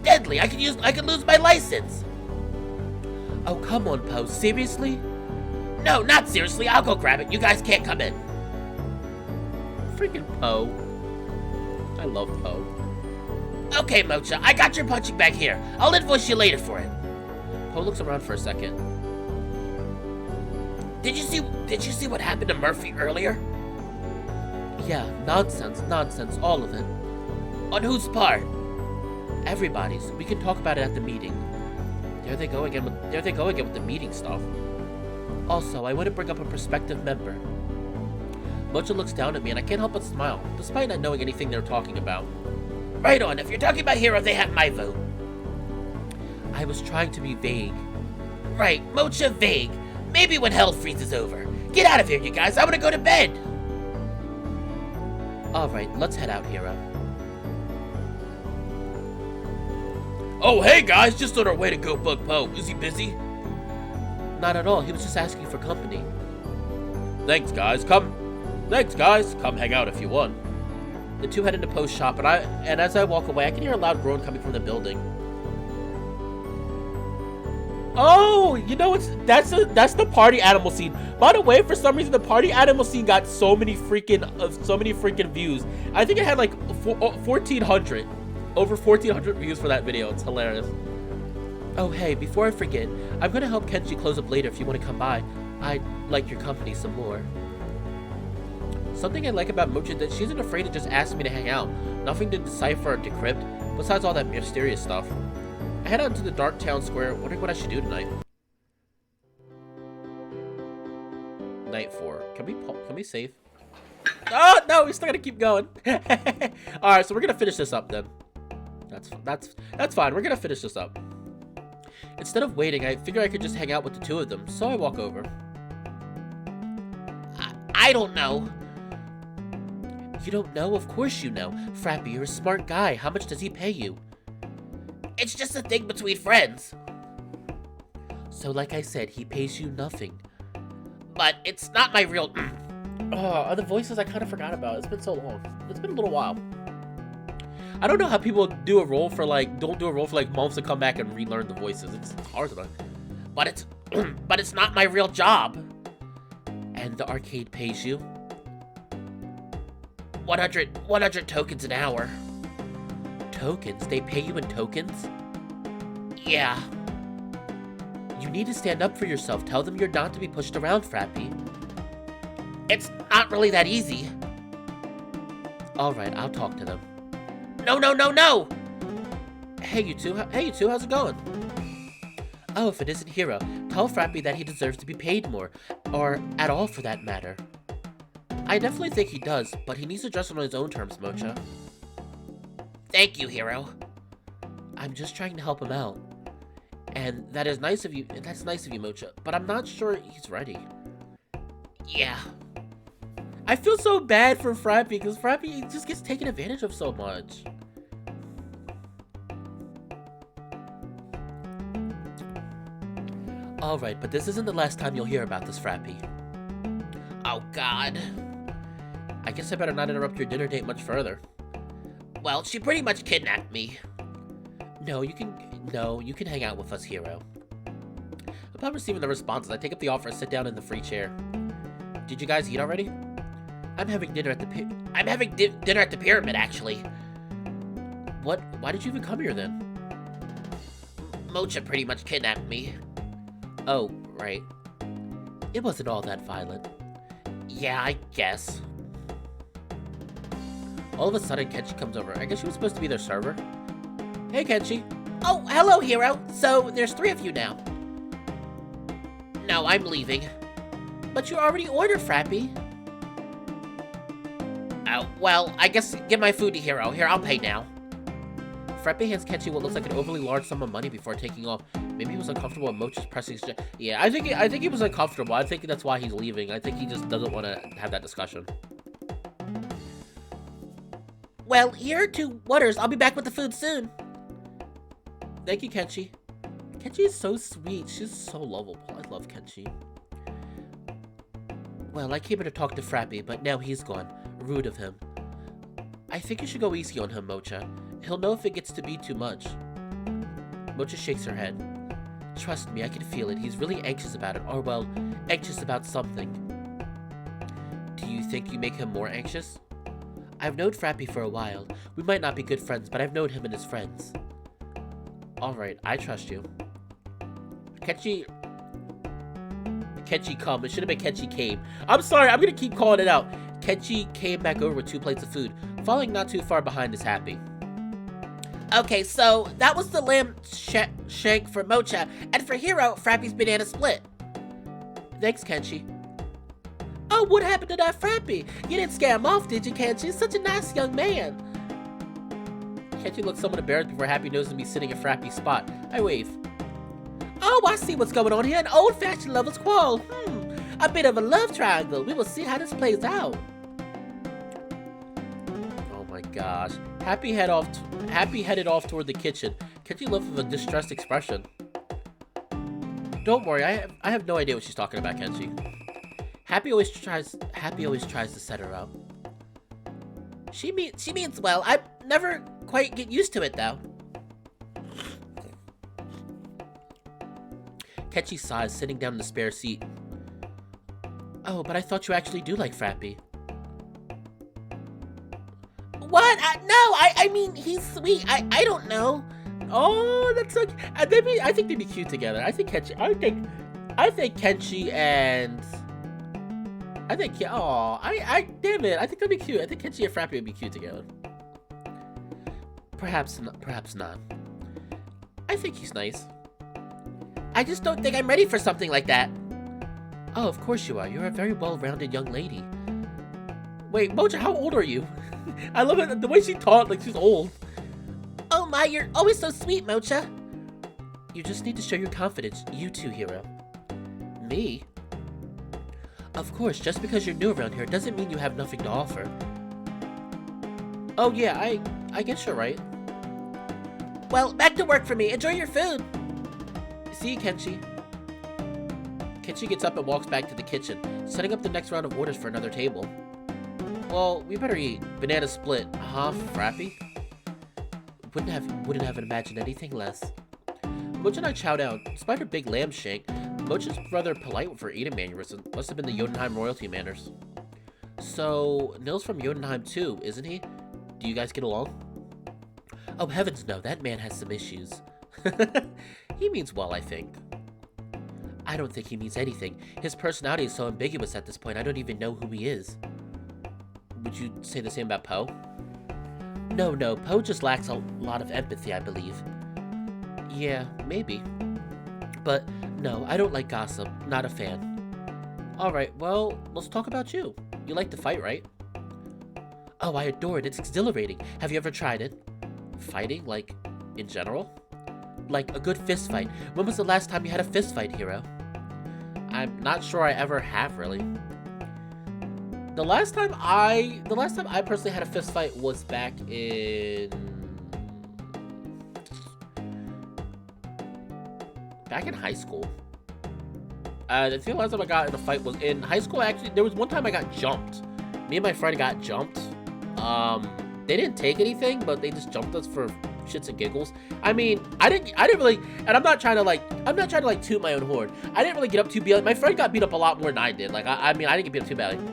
Deadly. I could lose my license. Oh, come on, Poe. Seriously? No, not seriously. I'll go grab it. You guys can't come in. Freaking Poe. I love Poe. Okay, Mocha. I got your punching bag here. I'll invoice you later for it. Poe looks around for a second. Did you see what happened to Murphy earlier? Yeah, nonsense, all of it. On whose part? Everybody's. We can talk about it at the meeting. There they go again with the meeting stuff. Also, I want to bring up a prospective member. Mocha looks down at me and I can't help but smile, despite not knowing anything they're talking about. Right on, if you're talking about Hero, they have my vote. I was trying to be vague. Right, Mocha vague. Maybe when hell freezes over. Get out of here, you guys. I want to go to bed. Alright, let's head out, Hero. Oh, hey, guys. Just on our way to go bug Poe. Is he busy? Not at all. He was just asking for company. Thanks, guys. Come hang out if you want. The two head into Poe's shop, and as I walk away, I can hear a loud groan coming from the building. Oh, that's the party animal scene. By the way, for some reason, the party animal scene got so many freaking views. I think it had like 1,400, over 1,400 views for that video. It's hilarious. Oh, hey, before I forget, I'm gonna help Kenshi close up later if you want to come by. I'd like your company some more. Something I like about Mocha is that she isn't afraid to just ask me to hang out. Nothing to decipher or decrypt, besides all that mysterious stuff. I head out into the dark town square, wondering what I should do tonight. Night 4. Can we save? Oh, no, we still gotta keep going. Alright, so we're gonna finish this up then. That's fine, we're gonna finish this up. Instead of waiting, I figure I could just hang out with the two of them, so I walk over. I don't know. You don't know? Of course you know. Frappy, you're a smart guy. How much does he pay you? It's just a thing between friends. So like I said, he pays you nothing. But it's not my real... the voices I kind of forgot about. It's been so long. It's been a little while. I don't know how people don't do a role for like months to come back and relearn the voices. It's hard to know. But it's not my real job. And the arcade pays you 100 tokens an hour. Tokens? They pay you in tokens? Yeah. You need to stand up for yourself. Tell them you're not to be pushed around, Frappy. It's not really that easy. Alright, I'll talk to them. No! Hey, you two, how's it going? Oh, if it isn't Hero, tell Frappy that he deserves to be paid more. Or at all, for that matter. I definitely think he does, but he needs to dress on his own terms, Mocha. Thank you, Hero. I'm just trying to help him out. And that's nice of you, Mocha, but I'm not sure he's ready. Yeah. I feel so bad for Frappy, because Frappy just gets taken advantage of so much. Alright, but this isn't the last time you'll hear about this, Frappy. Oh, God. I guess I better not interrupt your dinner date much further. Well, she pretty much kidnapped me. No, you can hang out with us, Hero. Upon receiving the responses, I take up the offer and sit down in the free chair. Did you guys eat already? I'm having dinner at the pyramid, actually. What? Why did you even come here, then? Mocha pretty much kidnapped me. Oh, right. It wasn't all that violent. Yeah, I guess. All of a sudden, Kenshi comes over. I guess she was supposed to be their server. Hey, Kenshi. Oh, hello, Hero. So, there's 3 of you now. No, I'm leaving. But you already ordered, Frappy. Oh, well, I guess give my food to Hero. Here, I'll pay now. Frappy hands Kenshi what looks like an overly large sum of money before taking off. Maybe he was uncomfortable with Mocha's pressing. Yeah, I think he was uncomfortable. I think that's why he's leaving. I think he just doesn't want to have that discussion. Well, here are 2 waters. I'll be back with the food soon. Thank you, Kenshi. Kenshi is so sweet. She's so lovable. I love Kenshi. Well, I came here to talk to Frappy, but now he's gone. Rude of him. I think you should go easy on him, Mocha. He'll know if it gets to be too much. Mocha shakes her head. Trust me, I can feel it. He's really anxious about it, or well, anxious about something. Do you think you make him more anxious? I've known Frappy for a while. We might not be good friends, but I've known him and his friends. Alright, I trust you. Kenshi come. It should have been Kenshi came. I'm sorry, I'm gonna keep calling it out. Kenshi came back over with 2 plates of food. Falling not too far behind is happy. Okay, so that was the lamb shank for Mocha, and for Hero, Frappy's banana split. Thanks, Kenshi. Oh, what happened to that Frappy? You didn't scare him off, did you, Kenshi? Such a nice young man. Kenshi looks somewhat embarrassed before Happy notices me sitting at Frappy's spot. I wave. Oh, I see what's going on here. An old-fashioned lover's quarrel. A bit of a love triangle. We will see how this plays out. Oh my gosh. Happy headed off toward the kitchen. Kenshi left with a distressed expression. Don't worry, I have no idea what she's talking about, Kenshi. Happy always tries to set her up. She means well. I never quite get used to it though. Kenshi sighs, sitting down in the spare seat. Oh, but I thought you actually do like Frappy. What? I mean, he's sweet. I don't know. Oh, that's so. I think they'd be cute together. I think Kenshi and. Damn it. I think that'd be cute. I think Kenshi and Frappy would be cute together. Perhaps not. I think he's nice. I just don't think I'm ready for something like that. Oh, of course you are. You're a very well-rounded young lady. Wait, Mocha, how old are you? I love it, the way she talked like she's old. Oh my, you're always so sweet, Mocha. You just need to show your confidence. You too, Hero. Me? Of course, just because you're new around here doesn't mean you have nothing to offer. Oh yeah, I guess you're right. Well, back to work for me. Enjoy your food. See you, Kenshi. Kenshi gets up and walks back to the kitchen, setting up the next round of orders for another table. Well, we better eat. Banana split. Huh, Frappy? Wouldn't have imagined anything less. Mocha and I chow down. Despite her big lamb shank, Mocha's rather polite with her eating mannerisms. Must have been the Jotunheim royalty manners. So, Nils from Jotunheim too, isn't he? Do you guys get along? Oh, heavens no, that man has some issues. He means well, I think. I don't think he means anything. His personality is so ambiguous at this point, I don't even know who he is. Would you say the same about Poe? No, Poe just lacks a lot of empathy, I believe. Yeah, maybe. But no, I don't like gossip, not a fan. Alright, well, let's talk about you. You like to fight, right? Oh, I adore it, it's exhilarating. Have you ever tried it? Fighting, like, in general? Like a good fist fight. When was the last time you had a fist fight, Hero? I'm not sure I ever have, really. The last time I personally had a fist fight was back in high school. I think the last time I got in a fight was in high school. Actually, there was one time I got jumped. Me and my friend got jumped. They didn't take anything, but they just jumped us for shits and giggles. I mean, I didn't really, and I'm not trying to like toot my own horn. I didn't really get up too badly. My friend got beat up a lot more than I did. Like, I mean, I didn't get beat up too badly.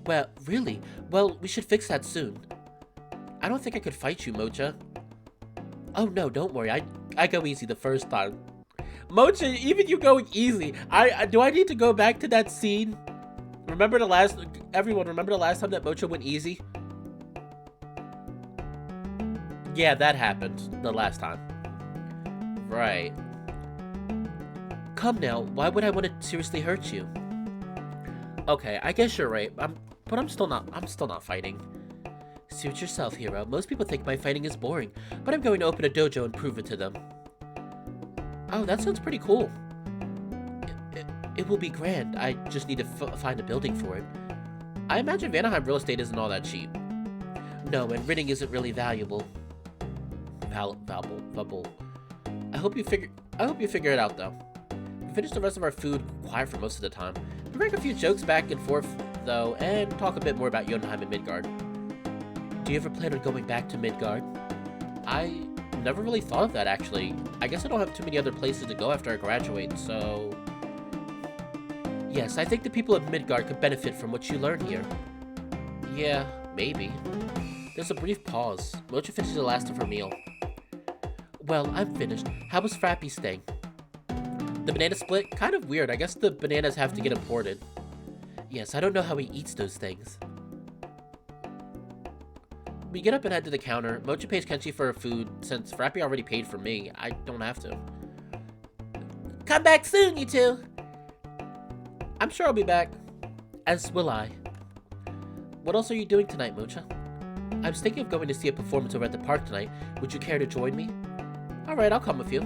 But really? Well, we should fix that soon. I don't think I could fight you, Mocha. Oh no, don't worry. I go easy the first time. Mocha, even you going easy. Do I need to go back to that scene? Everyone remember the last time that Mocha went easy? Yeah, that happened the last time. Right. Come now, why would I want to seriously hurt you? Okay, I guess you're right. But I'm still not fighting. Suit yourself, Hero. Most people think my fighting is boring, but I'm going to open a dojo and prove it to them. Oh, that sounds pretty cool. It will be grand. I just need to find a building for it. I imagine Vanaheim real estate isn't all that cheap. No, and renting isn't really valuable. Valuable. I hope you figure it out, though. We finish the rest of our food quiet for most of the time. We crack a few jokes back and forth, though, and talk a bit more about Jotunheim and Midgard. Do you ever plan on going back to Midgard? I never really thought of that, actually. I guess I don't have too many other places to go after I graduate, so... Yes, I think the people of Midgard could benefit from what you learn here. Yeah, maybe. There's a brief pause. Mocha finishes the last of her meal. Well, I'm finished. How was Frappy's thing? The banana split? Kind of weird. I guess the bananas have to get imported. Yes, I don't know how he eats those things. We get up and head to the counter. Mocha pays Kenshi for her food. Since Frappy already paid for me, I don't have to. Come back soon, you two! I'm sure I'll be back. As will I. What else are you doing tonight, Mocha? I was thinking of going to see a performance over at the park tonight. Would you care to join me? Alright, I'll come with you.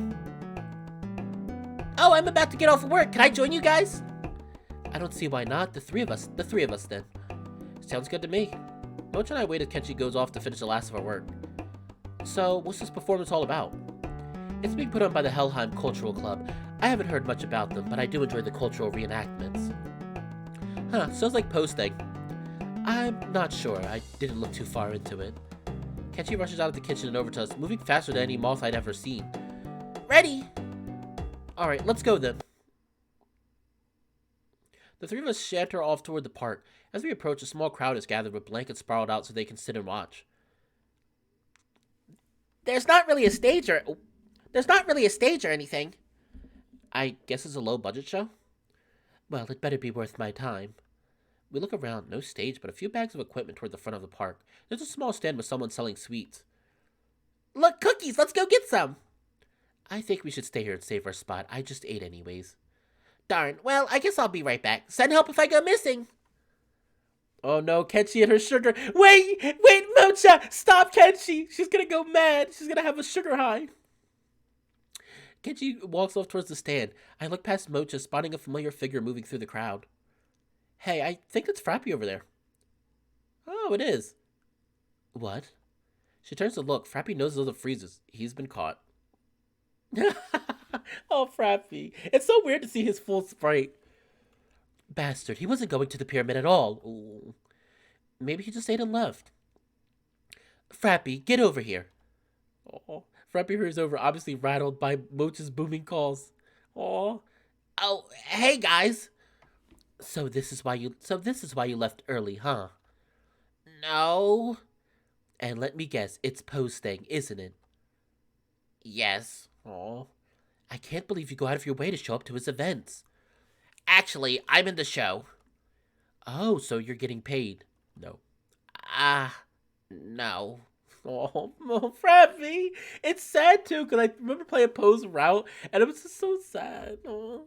Oh, I'm about to get off of work. Can I join you guys? I don't see why not. The three of us then. Sounds good to me. Mocha and I wait as Kenshi goes off to finish the last of our work. So, what's this performance all about? It's being put on by the Helheim Cultural Club. I haven't heard much about them, but I do enjoy the cultural reenactments. Huh, sounds like Poe's thing. I'm not sure. I didn't look too far into it. Kenshi rushes out of the kitchen and over to us, moving faster than any moth I'd ever seen. Ready! Alright, let's go then. The three of us shanter off toward the park. As we approach, a small crowd is gathered with blankets sprawled out so they can sit and watch. There's not really a stage or anything. I guess it's a low-budget show? Well, it better be worth my time. We look around, no stage, but a few bags of equipment toward the front of the park. There's a small stand with someone selling sweets. Look, cookies! Let's go get some! I think we should stay here and save our spot. I just ate anyways. Darn. Well, I guess I'll be right back. Send help if I go missing. Oh no, Kenshi and her sugar. Wait, Mocha! Stop, Kenshi! She's gonna go mad. She's gonna have a sugar high. Kenshi walks off towards the stand. I look past Mocha, spotting a familiar figure moving through the crowd. Hey, I think it's Frappy over there. Oh, it is. What? She turns to look. Frappy noses the freezes. He's been caught. Oh, Frappy. It's so weird to see his full sprite. Bastard, he wasn't going to the pyramid at all. Ooh. Maybe he just ate and left. Frappy, get over here. Oh, Frappy hurries over, obviously rattled by Mocha's booming calls. Oh, hey guys. So this is why you left early, huh? No. And let me guess, it's Poe's thing, isn't it? Yes. Oh, I can't believe you go out of your way to show up to his events. Actually, I'm in the show. Oh, so you're getting paid? No. No. Oh, Frappy. It's sad too, because I remember playing Poe's route, and it was just so sad. Oh.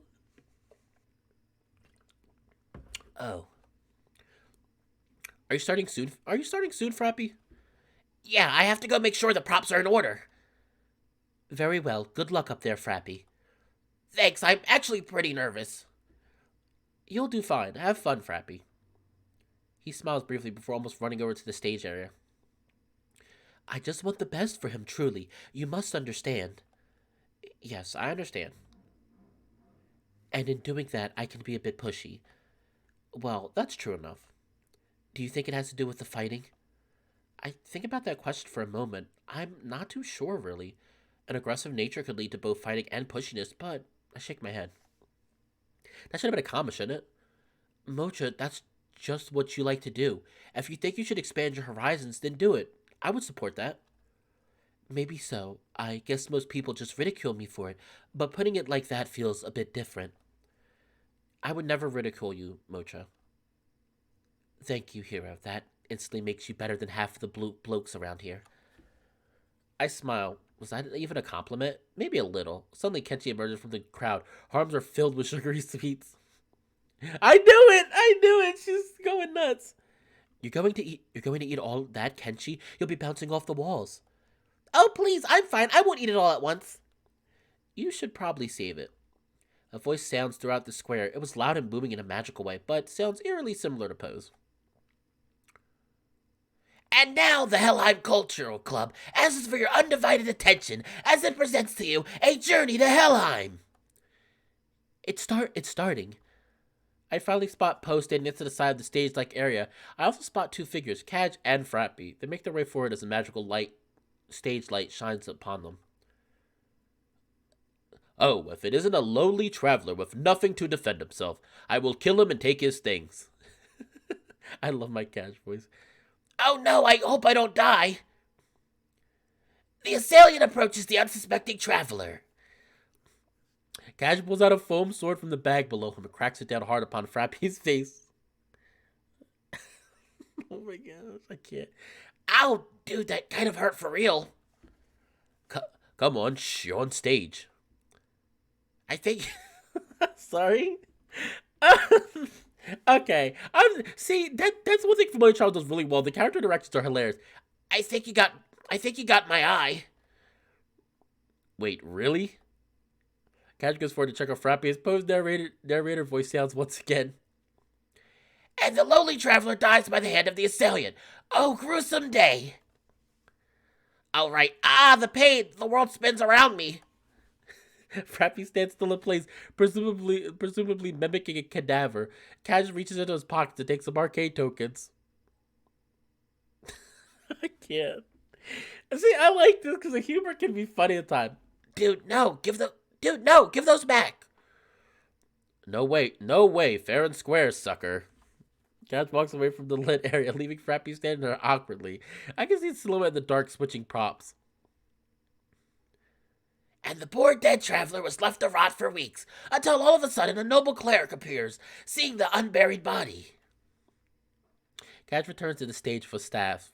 Oh. Are you starting soon, Frappy? Yeah, I have to go make sure the props are in order. Very well. Good luck up there, Frappy. Thanks, I'm actually pretty nervous. You'll do fine. Have fun, Frappy. He smiles briefly before almost running over to the stage area. I just want the best for him, truly. You must understand. Yes, I understand. And in doing that, I can be a bit pushy. Well, that's true enough. Do you think it has to do with the fighting? I think about that question for a moment. I'm not too sure, really. An aggressive nature could lead to both fighting and pushiness, but I shake my head. That should have been a comma, shouldn't it? Mocha, that's just what you like to do. If you think you should expand your horizons, then do it. I would support that. Maybe so. I guess most people just ridicule me for it, but putting it like that feels a bit different. I would never ridicule you, Mocha. Thank you, hero. That instantly makes you better than half of the blokes around here. I smile. Was that even a compliment? Maybe a little. Suddenly, Kenshi emerges from the crowd. Her arms are filled with sugary sweets. I knew it! She's going nuts. You're going to eat all that, Kenshi? You'll be bouncing off the walls. Oh, please, I'm fine. I won't eat it all at once. You should probably save it. A voice sounds throughout the square. It was loud and booming in a magical way, but sounds eerily similar to Poe's. And now the Helheim Cultural Club asks for your undivided attention as it presents to you a journey to Helheim. It's starting. I finally spot Poe standing next to the side of the stage-like area. I also spot two figures, Kaj and Frappy. They make their way forward as a magical stage light shines upon them. Oh, if it isn't a lowly traveler with nothing to defend himself, I will kill him and take his things. I love my Kaj voice. Oh no, I hope I don't die. The assailant approaches the unsuspecting traveler. Kaj pulls out a foam sword from the bag below him and cracks it down hard upon Frappy's face. Oh my gosh, I can't. Ow, dude, that kind of hurt for real. Come on, you're on stage. I think... Sorry? Okay. See, that's one thing Familiar Child does really well. The character directions are hilarious. I think you got my eye. Wait, really? Kaj goes forward to check out Frappy as Poe's narrator voice sounds once again. And the lowly traveler dies by the hand of the assailant. Oh, gruesome day. All right. The pain. The world spins around me. Frappy stands still in place, presumably mimicking a cadaver. Kaj reaches into his pocket to take some arcade tokens. I can't. See, I like this because the humor can be funny at times. Dude, no, give those back. No way, fair and square, sucker. Kaj walks away from the lit area, leaving Frappy standing there awkwardly. I can see silhouette in the dark, switching props. And the poor dead traveler was left to rot for weeks, until all of a sudden a noble cleric appears, seeing the unburied body. Kaj returns to the stage for staff.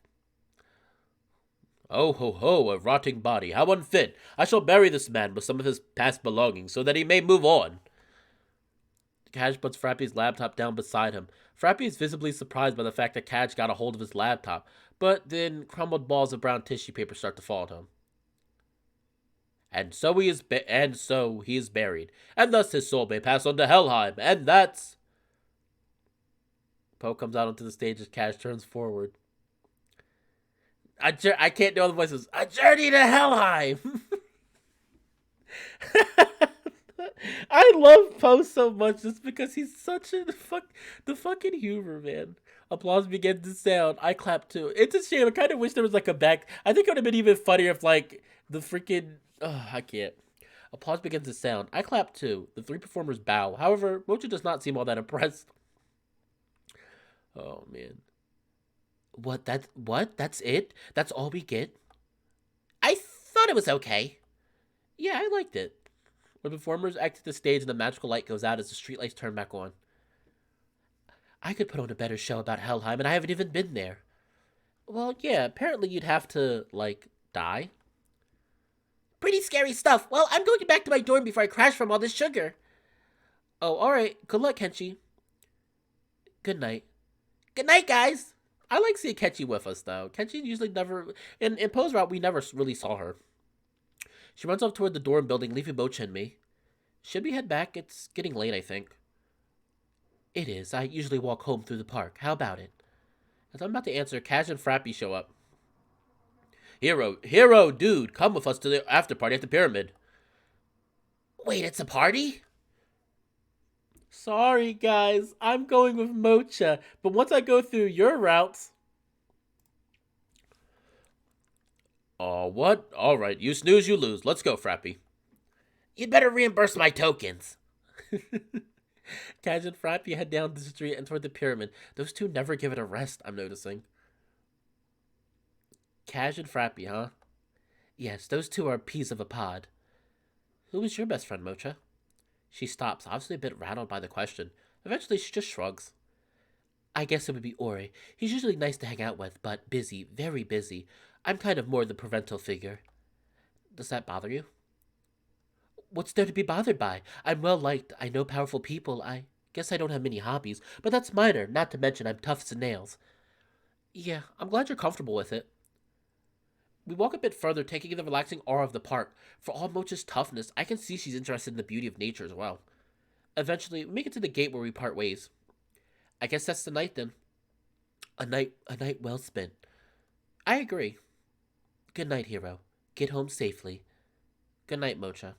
Oh ho ho, a rotting body, how unfit! I shall bury this man with some of his past belongings, so that he may move on. Cash puts Frappy's laptop down beside him. Frappy is visibly surprised by the fact that Cash got a hold of his laptop, but then crumbled balls of brown tissue paper start to fall at him. And so he is buried, and thus his soul may pass on to Helheim, and that's... Poe comes out onto the stage as Cash turns forward. I can't do all the voices. A journey to Helheim! I love Poe so much just because he's such the fucking humor, man. Applause begins to sound. I clap too. It's a shame. I kind of wish there was like a back. I think it would have been even funnier if like the freaking... I can't. Applause begins to sound. I clap too. The three performers bow. However, Mocha does not seem all that impressed. Oh, man. What? That's it? That's all we get? I thought it was okay. Yeah, I liked it. When performers exit the stage and the magical light goes out as the streetlights turn back on. I could put on a better show about Helheim, and I haven't even been there. Well, yeah, apparently you'd have to, like, die. Pretty scary stuff. Well, I'm going back to my dorm before I crash from all this sugar. Oh, alright. Good luck, Kenshi. Good night. Good night, guys. I like seeing Kenshi with us, though. Kenshi usually never... In Poe's route, we never really saw her. She runs off toward the dorm building, leaving Mocha and me. Should we head back? It's getting late, I think. It is. I usually walk home through the park. How about it? As I'm about to answer, Cash and Frappy show up. Hero, dude, come with us to the after party at the pyramid. Wait, it's a party? Sorry, guys. I'm going with Mocha, but once I go through your routes... What? Alright, you snooze, you lose. Let's go, Frappy. You'd better reimburse my tokens. Cash and Frappy head down the street and toward the pyramid. Those two never give it a rest, I'm noticing. Cash and Frappy, huh? Yes, those two are peas of a pod. Who is your best friend, Mocha? She stops, obviously a bit rattled by the question. Eventually, she just shrugs. I guess it would be Ori. He's usually nice to hang out with, but busy, very busy. I'm kind of more the parental figure. Does that bother you? What's there to be bothered by? I'm well liked. I know powerful people. I guess I don't have many hobbies, but that's minor, not to mention I'm tough as nails. Yeah, I'm glad you're comfortable with it. We walk a bit further, taking in the relaxing aura of the park. For all Mocha's toughness, I can see she's interested in the beauty of nature as well. Eventually, we make it to the gate where we part ways. I guess that's the night then. A night well spent. I agree. Good night, hero. Get home safely. Good night, Mocha.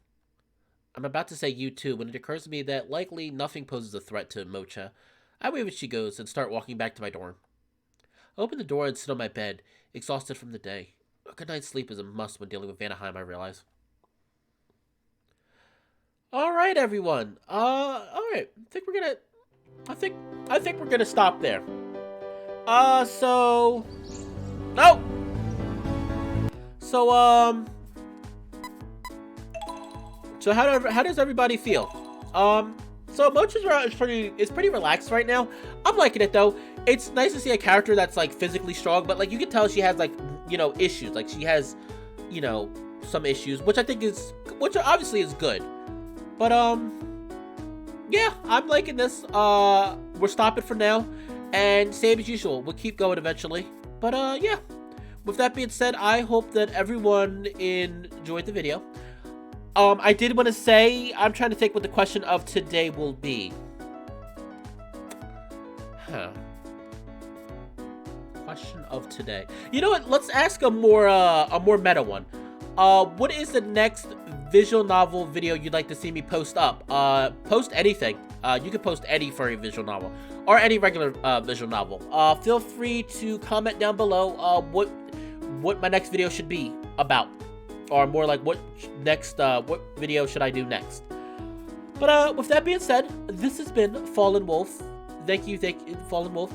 I'm about to say you too when it occurs to me that likely nothing poses a threat to Mocha. I wave as she goes and start walking back to my dorm. I open the door and sit on my bed, exhausted from the day. A good night's sleep is a must when dealing with Vanaheim, I realize. Alright, everyone. Alright. I think we're gonna stop there. So how does everybody feel? So Mocha's route is pretty relaxed right now. I'm liking it though. It's nice to see a character that's like physically strong, but like you can tell she has like, you know, issues. Like she has, you know, some issues, which obviously is good. But yeah, I'm liking this. We're stopping for now, and same as usual, we'll keep going eventually. But yeah. With that being said, I hope that everyone enjoyed the video. I did want to say, I'm trying to think what the question of today will be. Question of today. You know what? Let's ask a more meta one. What is the next visual novel video you'd like to see me post up? Post anything. You can post any furry visual novel or any regular visual novel. Feel free to comment down below what my next video should be about, or more like what video should I do next. But with that being said, this has been Fallen Wolf. Thank you, Fallen Wolf.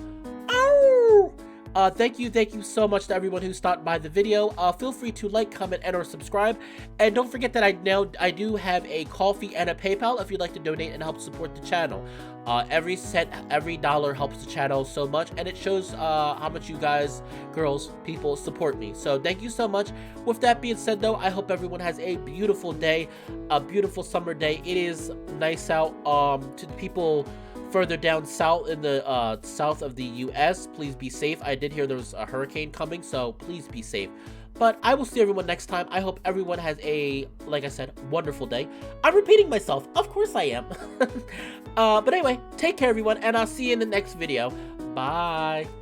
Ow! Thank you so much to everyone who stopped by the video. Feel free to like, comment, and or subscribe. And don't forget that I do have a Ko-fi and a PayPal if you'd like to donate and help support the channel. Every cent, every dollar helps the channel so much, and it shows how much you guys, girls, people support me. So thank you so much. With that being said, though, I hope everyone has a beautiful day, a beautiful summer day. It is nice out. To the people further down south in the south of the US, please be safe. I did hear there was a hurricane coming, so please be safe. But I will see everyone next time. I hope everyone has a, like I said, wonderful day. I'm repeating myself. Of course I am. But anyway, take care everyone, and I'll see you in the next video. Bye.